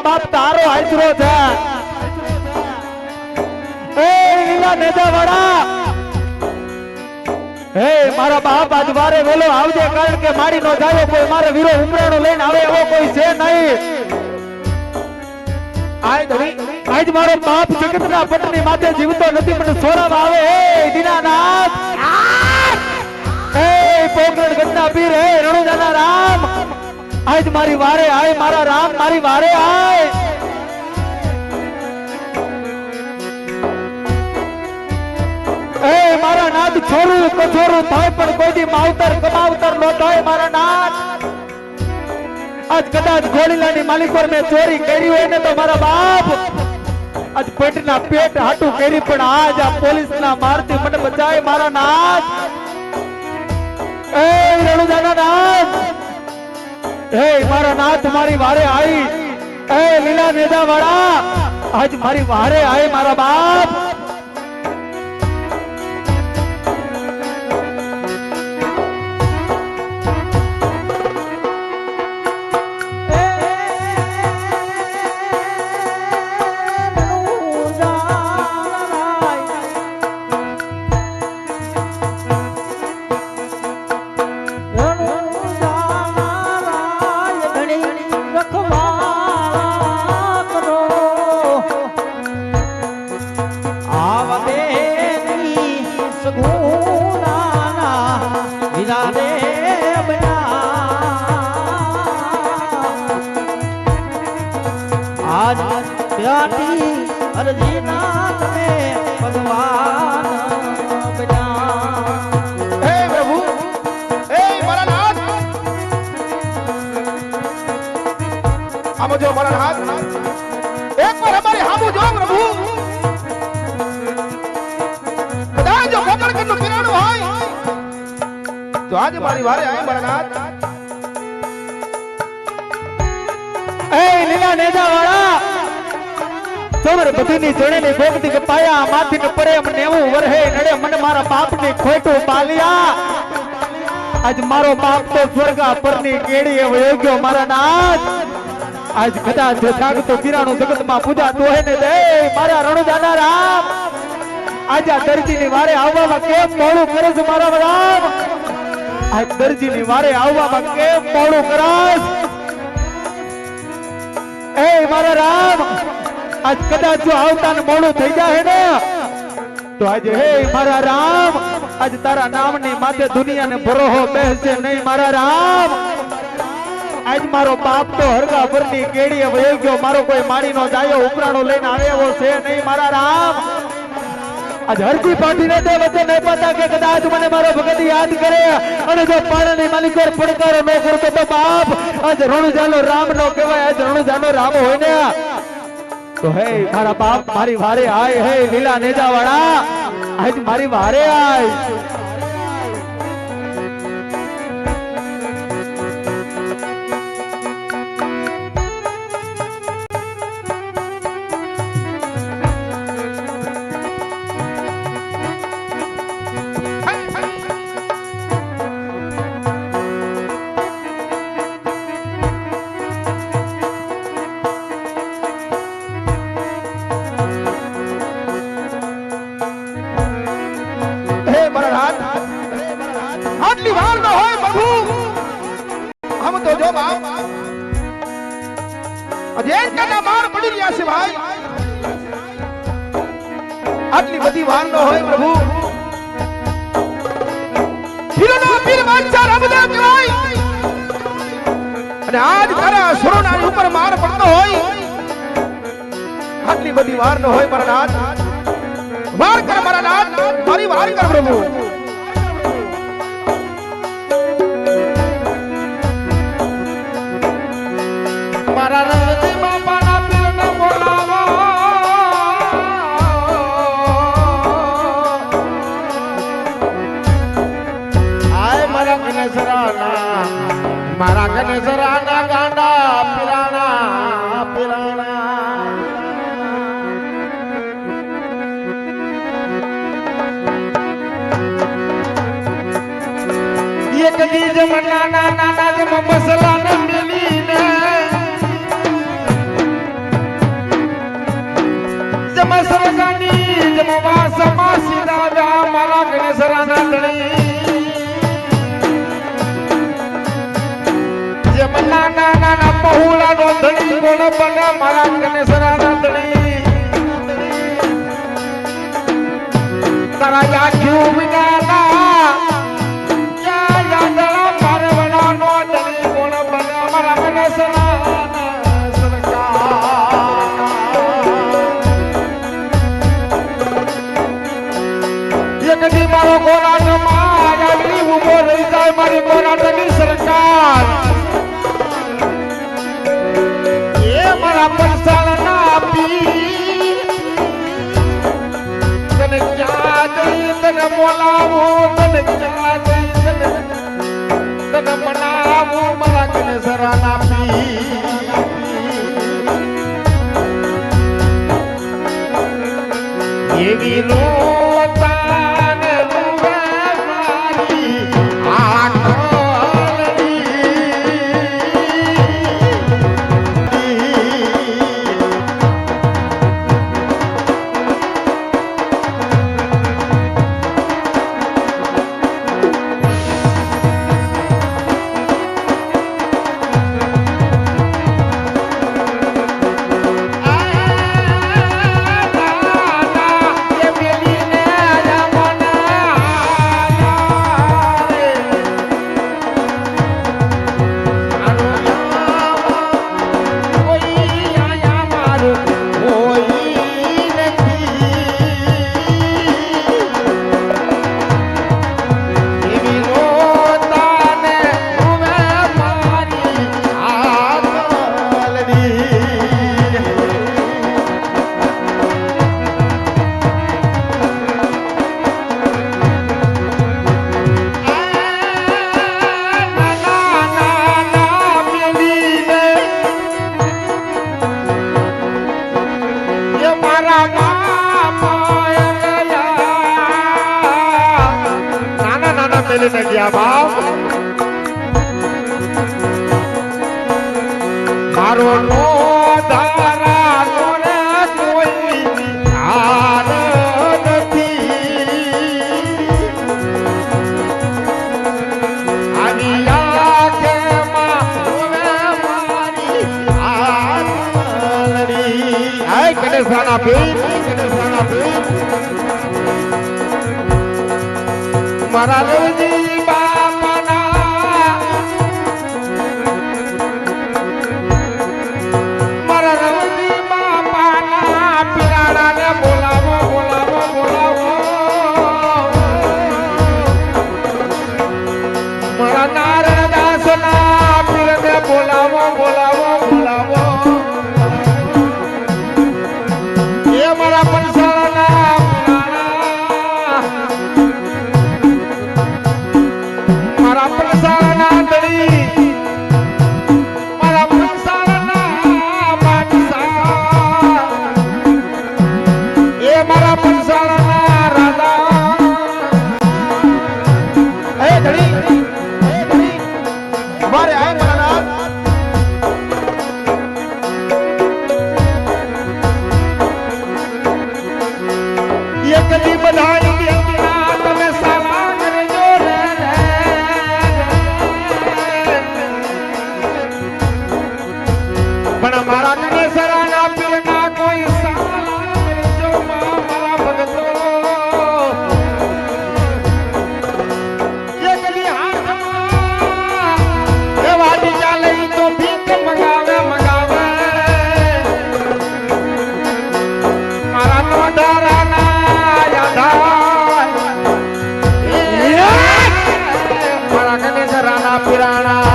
બાપ તારો હાજરો છે એ લીલા નેજાવાળા હે મારા બાપ આજ વારે વેલો આવજે કારણ કે મારી નો જાય કોઈ મારે વીરો ઉમરાણો લઈને આવે એવો કોઈ છે નહીં આજ મારો બાપ જગતના પટની માથે જીવતો નથી પણ સોરાવા આવે હે દીનાનાથ હે પોકરણ ગઢના પીર હે રણુજાના રામ આજ મારી વારે આય મારા રામ મારી વારે આય એ મારા નાથ છોરું કછોરું થાય પણ કોઈ દી માવતર કમાવતર નો થાય મારા નાથ આજ કદાચ ગોળીલાની માલિકોર મેં ચોરી કરી હોય ને તો મારા બાપ આજ પેટના પેટ હાટું કરી પણ આજ આ પોલીસના મારથી મને બચાય મારા નાથ એ રણુજાના નાથ હે મારા નાથ મારી વારે આવી એ લીલા નેજાવાળા આજ મારી વારે આવી મારા બાપ जो मरण हाथ एक बार हमारे हामू जो प्रभु कदाच जो खोकड़ करनो पिराणो होय तो आज मारी वारे आए मरणनाथ ए लीला नेजावाळा तोमर बधीनी जणेनी गोगती के पाया माथी ने पड़े मन नेવું વરહે નડે મને મારા બાપને ખોટું પાલિયા આજ મારો બાપ તો સ્વર્ગા પરની કેડીએ વયો ગયો મારા નાથ आज कदाच जागतो किराणो जगत में पूजा तो है ने दे मारा रણુજાના राम आज आ दर्जी ની વારે આવવામાં કેમ મોડું કરે છે મારા રામ आज दर्जी ની વારે આવવામાં કેમ મોડું કરસ એ મારા રામ आज कदाच जो આવતા ને મોડું થઈ જાય ને તો आज હે મારા રામ आज તારા નામની માથે દુનિયાને ભરોહો બેસશે નહીં મારા રામ आज मारो बाप तो हरगा भरनी केड़ी वयो गयो मारो कोई मारी नो जायो उपराणो लेने आवे वो से नहीं मारा राम आज हरजी पाटी ने दे वचन नहीं पता के कदाच मने मारो भगत याद करे अने जो पाणी मालिकोर पड़कारो न करतो तो बाप आज रણુજાનો राम नो कहेवाय आज रણુજાનો राम होय ने तो हे मारा बाप मारी वारे आय हे लीला नेजावाळा आज मारी वारे आय आटली वार न होय प्रभु हम तो जो बाप अजय का मार पड़ी रिया से भाई आटली बड़ी वार न होय प्रभु फिरना पीर बादशाह रबदा कवाई અને આજ તારા સુરોના ઉપર માર પડતો હોય આટલી બધી વાર ન હોય મારા નાથ વાર કર મારા નાથ મારી વાર કર પ્રભુ મારા રણજી બાપાના પીરને બોલાવો આય મારા ગણેશરાના ગાંડા પીરાણા પીરાણા એક દી જમના નાના જમ મસલા ને મિલીને જેમ નાના નાના પહોળાનો ધણી કોણ બને મારા ગણેશરાના ધણી તારા યાખ્યું વિનાના ક્યાં યાદળા પારવણાનો ધણી કોણ બને મારા ગણેશરાના સરકાર એકદી મારો ગોરાટમાં આવી ઉભો રહી જાય મારી ગોરાટની સરકાર એ મારા પંચાળના પી તને ક્યાં જઈ તને બોલાવું તને ક્યાં જઈ તને મનાવું મારા ગણેશરાના પી એવી રોતાને રૂવે મારી મેલીને ગયા બાપ મારો નો ધારા નો કોઈ હાર નથી આનિયા કે માં મારી આલડી આય કનેસાના પીર મારા રવજી બાપાના મારા રવજી બાપાના પીરાડાને બોલાવો બોલાવો બોલાવો મારા નારાયણ દાસના પીરને બોલાવો બોલાવો બોલાવો એ મારા પંસાળના મારા પંસાળના દળી મારા પંસાળના બાદશાહ એ મારા પંસાળના રાજા એ ધણી મારે આય મારા એક દી બધાઈ દેવના તમે સાલા કરજો રે પણ મારા ગણેશરાના પીરના કોઈ સાલા કરજો મારા ભગતો એક દી હાથમાં એ વાડી ચાલે ઈ તો ભીખ મંગાવે મંગાવે મારા નો ધારાના મારા ગણેશરાના પીરાણા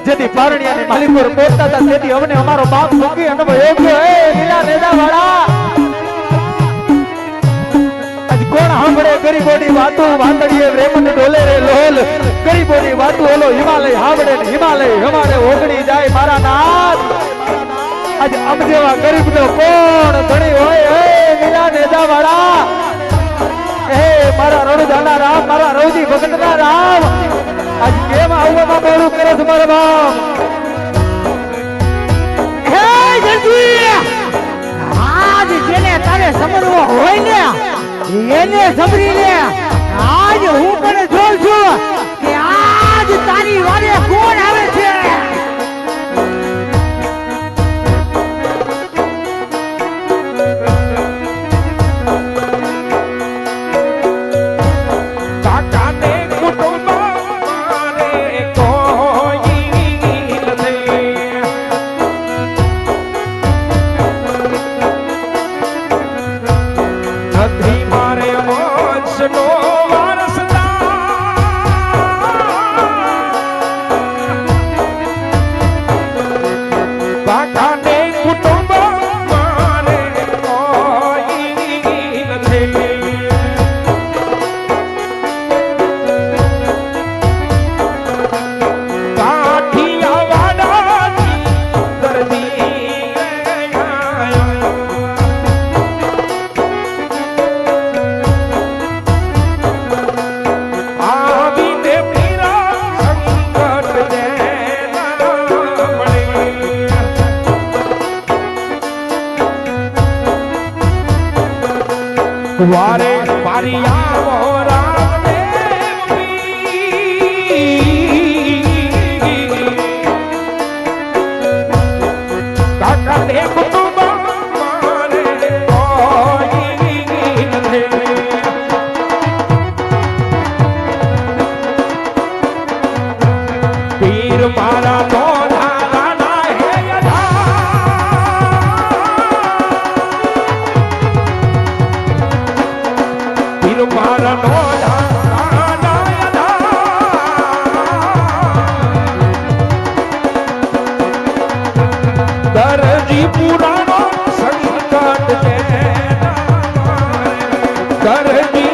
જેથી પારણિયા ને માલિકપુર પહોંચતા હતા તેથી અમને અમારો બાપ મૂકી અનુભવ યોગ્ય હે લીલા નેદા વાળા આજ કોણ સાંભળે ગરીબોની વાતો વાંદડીએ રેમન ડોલે રે લોલ ગરીબોની વાતો ઓલો હિમાલય સાંભળે ને હિમાલય હમારે ઓગળી જાય મારા નાથ આજ અમ જેવા ગરીબ નો કોણ ધણી હોય હે લીલા નેદા વાળા હે મારા રણુદાના રામ મારા રવજી ભગતના રામ આજ કેમ આવવામાં મોડું કરે છે મારા બાપ હે જલ્દી આજ જેને તારે સમરવો હોય ને એને સમરી લે વારે મારી આવો રામ કાકા દેખ તું મારે કોઈ નથી પીર મારા નો ધારા હે પીર મારા નો દરજી પુરાણો સંકટ છે દરજી